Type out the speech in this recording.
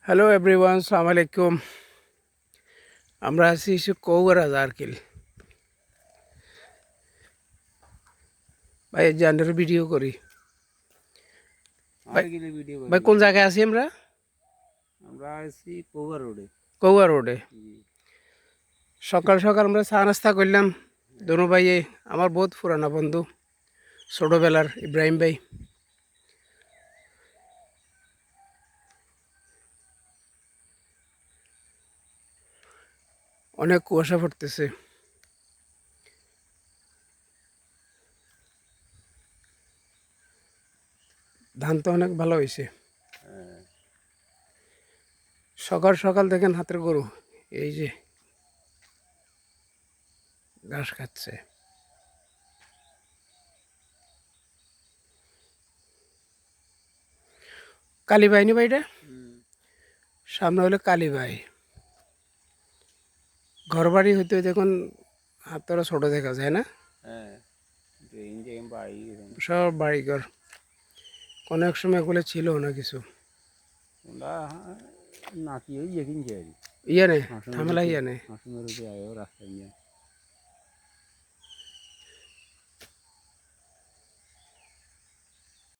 Hello everyone, সালাম আলাইকুম। আমরা আছি কৌগারা জারকিল। ভাই জানের ভিডিও করি। ভাই ভাই কোন জায়গায় আছি আমরা? আমরা আছি কৌয়া রোডে। কৌয়া রোডে। সকাল সকাল আমরা চা নাস্তা করলাম দোনো ভাইয়ে। আমার বহুত পুরানা বন্ধু, ছোটোবেলার ইব্রাহিম ভাই। অনেক কুয়াশা পড়তেছে। ধান তো অনেক ভালো হয়েছে। সকাল সকাল দেখেন হাতের গরু এই যে ঘাস খাচ্ছে। কালী ভাই নি ভাইটা? সামনে হলো কালী ভাই। ঘর বাড়ি হইতে দেখুন হাতটা ছোট দেখা যায় না? সব বাড়িঘর। কোনো এক সময় এগুলো ছিল না কিছু। নাকি ওই এখান যাই ইয়ে নেই ঝামেলা, ইয়ে নেই। হাসুমের রাস্তায় নিয়ে